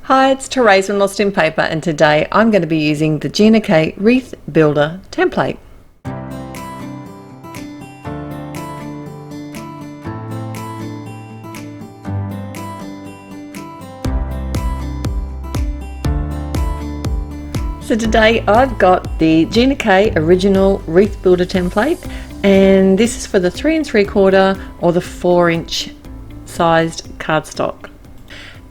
Hi, it's Therese from Lostinpaper, and today I'm going to be using the Gina Wreath Builder template. So today I've got the Gina original Wreath Builder template, and this is for the 3 3/4 or the 4-inch sized cardstock.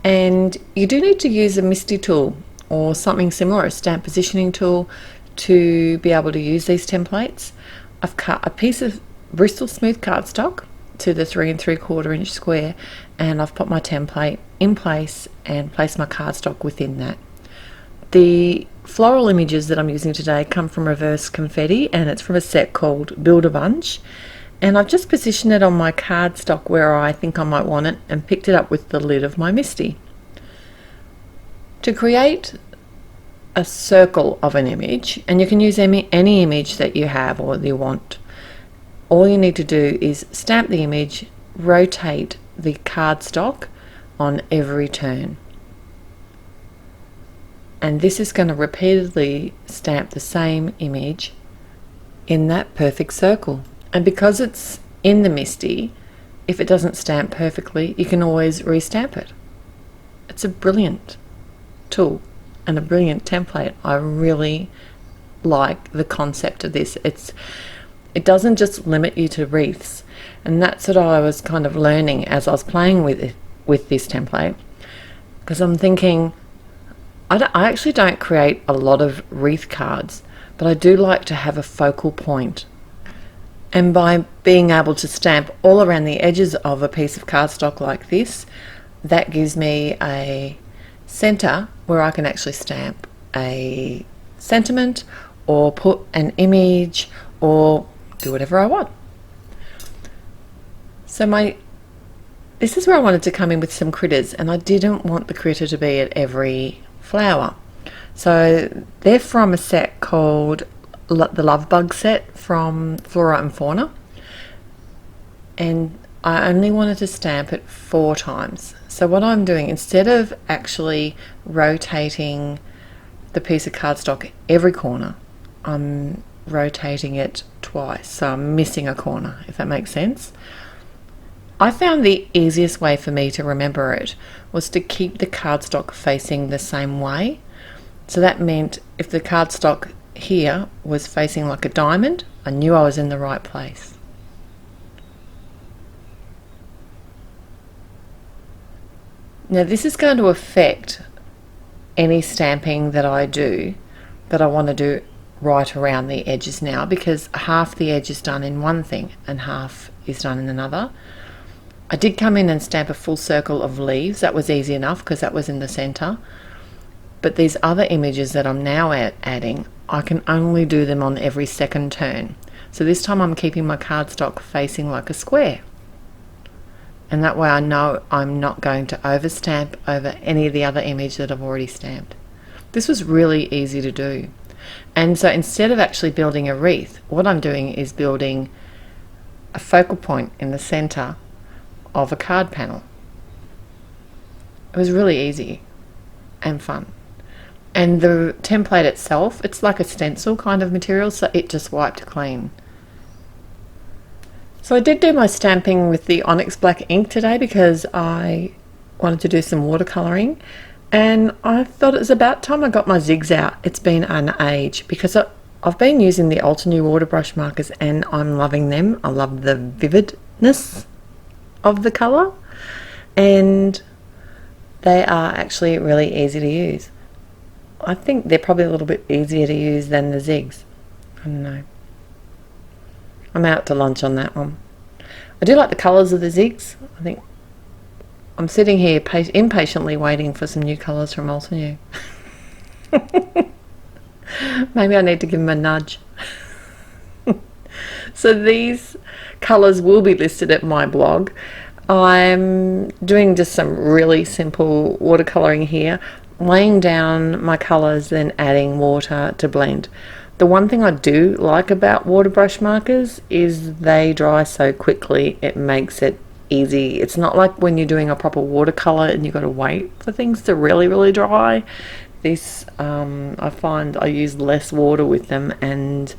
And you do need to use a MISTI tool or something similar, a stamp positioning tool, to be able to use these templates. I've cut a piece of Bristol smooth cardstock to the 3 3/4 inch square, and I've put my template in place and placed my cardstock within that. The floral images that I'm using today come from Reverse Confetti, and it's from a set called Build a Bunch. And I've just positioned it on my cardstock where I think I might want it and picked it up with the lid of my MISTI. To create a circle of an image, and you can use any image that you have or that you want, all you need to do is stamp the image, rotate the cardstock on every turn. And this is going to repeatedly stamp the same image in that perfect circle. And because it's in the MISTI, if it doesn't stamp perfectly, you can always restamp it. It's a brilliant tool and a brilliant template. I really like the concept of this. It doesn't just limit you to wreaths, and that's what I was kind of learning as I was playing with this template, because I'm thinking I actually don't create a lot of wreath cards, but I do like to have a focal point. And by being able to stamp all around the edges of a piece of cardstock like this, that gives me a center where I can actually stamp a sentiment or put an image or do whatever I want. So this is where I wanted to come in with some critters, and I didn't want the critter to be at every flower. So they're from a set called the Love Bug set from Flora and Fauna, and I only wanted to stamp it 4 times. So what I'm doing, instead of actually rotating the piece of cardstock every corner, I'm rotating it twice, so I'm missing a corner, if that makes sense. I found the easiest way for me to remember it was to keep the cardstock facing the same way. So that meant if the cardstock here was facing like a diamond, I knew I was in the right place. Now this is going to affect any stamping that I do, that I want to do right around the edges now, because half the edge is done in one thing and half is done in another. I did come in and stamp a full circle of leaves. That was easy enough because that was in the center. But these other images that I'm now adding, I can only do them on every second turn. So this time I'm keeping my cardstock facing like a square. And that way I know I'm not going to overstamp over any of the other image that I've already stamped. This was really easy to do. And so instead of actually building a wreath, what I'm doing is building a focal point in the center of a card panel. It was really easy and fun. And the template itself, it's like a stencil kind of material, so it just wiped clean. So I did do my stamping with the Onyx Black ink today because I wanted to do some watercolouring, and I thought it was about time I got my zigs out. It's been an age, because I've been using the Ultra New water brush markers and I'm loving them. I love the vividness of the colour, and they are actually really easy to use. I think they're probably a little bit easier to use than the zigs. I don't know. I'm out to lunch on that one. I do like the colours of the zigs. I think I'm sitting here impatiently waiting for some new colours from Ultra New. Maybe I need to give them a nudge. So these colours will be listed at my blog. I'm doing just some really simple watercolouring here, laying down my colours, then adding water to blend. The one thing I do like about water brush markers is they dry so quickly, it makes it easy. It's not like when you're doing a proper watercolor and you've got to wait for things to really dry. This, I find I use less water with them, and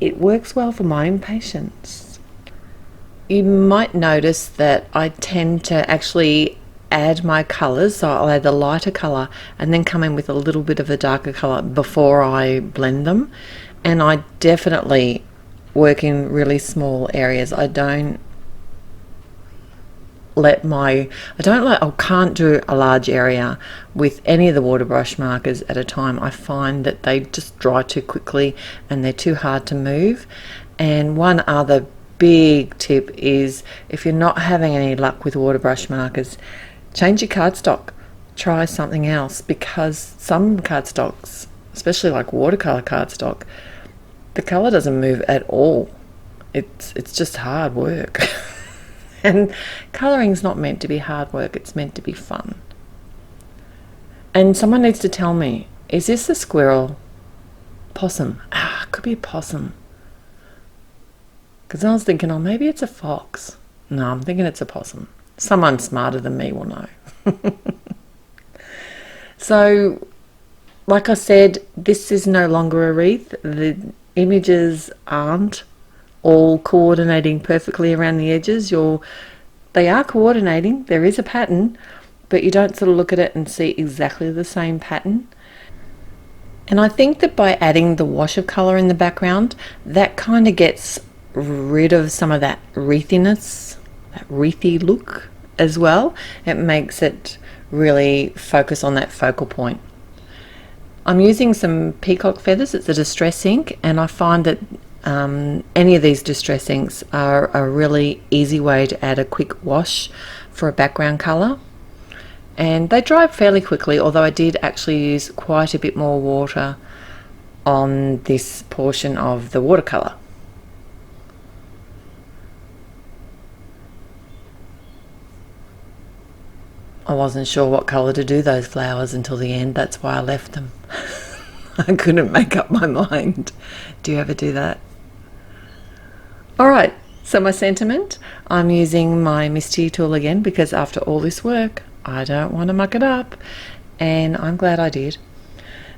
it works well for my impatience. You might notice that I tend to actually add my colours, so I'll add the lighter colour and then come in with a little bit of a darker colour before I blend them. And I definitely work in really small areas. I can't do a large area with any of the water brush markers at a time. I find that they just dry too quickly and they're too hard to move. And one other big tip is, if you're not having any luck with water brush markers, change your cardstock. Try something else, because some cardstocks, especially like watercolor cardstock, the color doesn't move at all. It's just hard work. And coloring's not meant to be hard work, it's meant to be fun. And someone needs to tell me, is this a squirrel? Possum. It could be a possum. Because I was thinking, oh, maybe it's a fox. No, I'm thinking it's a possum. Someone smarter than me will know. So, like I said, this is no longer a wreath. The images aren't all coordinating perfectly around the edges. They are coordinating. There is a pattern, but you don't sort of look at it and see exactly the same pattern. And I think that by adding the wash of colour in the background, that kind of gets rid of some of that wreathiness, that wreathy look as well. It makes it really focus on that focal point. I'm using some peacock feathers. It's a distress ink, and I find that any of these distress inks are a really easy way to add a quick wash for a background colour. And they dry fairly quickly, although I did actually use quite a bit more water on this portion of the watercolour. I wasn't sure what colour to do those flowers until the end. That's why I left them. I couldn't make up my mind. Do you ever do that? Alright, so my sentiment. I'm using my Misty tool again because after all this work, I don't want to muck it up. And I'm glad I did.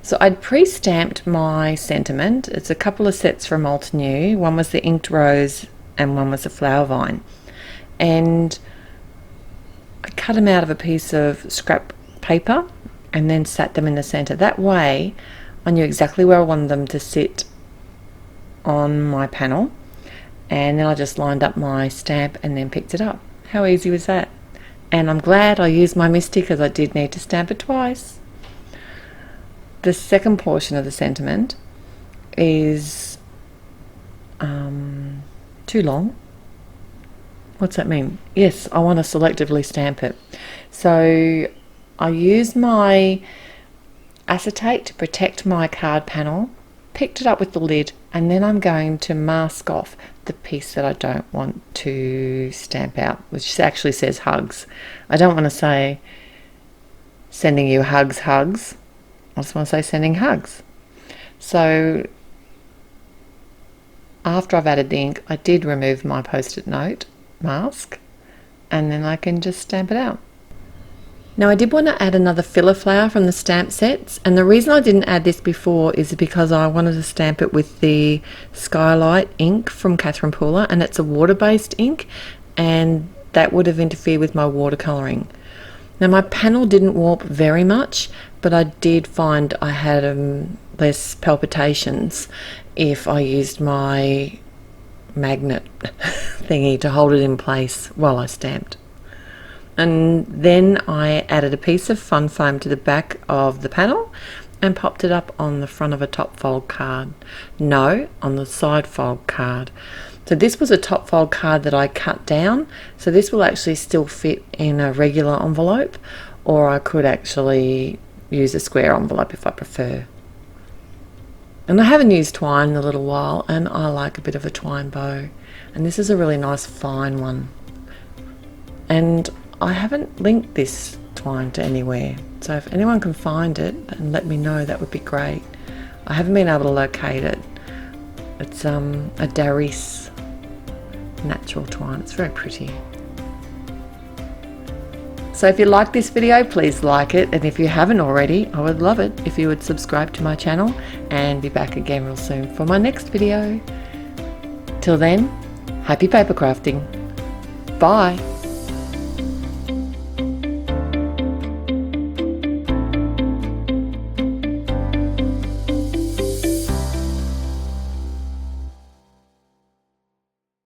So I'd pre-stamped my sentiment. It's a couple of sets from Alt New. One was the inked rose and one was the flower vine. And I cut them out of a piece of scrap paper and then sat them in the center. That way I knew exactly where I wanted them to sit on my panel, and then I just lined up my stamp and then picked it up. How easy was that? And I'm glad I used my Misty because I did need to stamp it twice. The second portion of the sentiment is too long. What's that mean? Yes, I want to selectively stamp it. So I use my acetate to protect my card panel, picked it up with the lid, and then I'm going to mask off the piece that I don't want to stamp out, which actually says hugs. I don't want to say sending you hugs. I just want to say sending hugs. So after I've added the ink, I did remove my post-it note mask, and then I can just stamp it out. Now I did want to add another filler flower from the stamp sets, and the reason I didn't add this before is because I wanted to stamp it with the Skylight ink from Catherine Pooler, and it's a water-based ink, and that would have interfered with my watercolouring. Now my panel didn't warp very much, but I did find I had less palpitations if I used my magnet thingy to hold it in place while I stamped. And then I added a piece of fun foam to the back of the panel and popped it up on the front of a top fold card. No, on the side fold card. So this was a top fold card that I cut down, so this will actually still fit in a regular envelope, or I could actually use a square envelope if I prefer. And I haven't used twine in a little while, and I like a bit of a twine bow, and this is a really nice fine one. And I haven't linked this twine to anywhere, so if anyone can find it and let me know, that would be great. I haven't been able to locate it. It's a Therese natural twine. It's very pretty. So if you like this video, please like it, and if you haven't already, I would love it if you would subscribe to my channel and be back again real soon for my next video. Till then, happy paper crafting. Bye.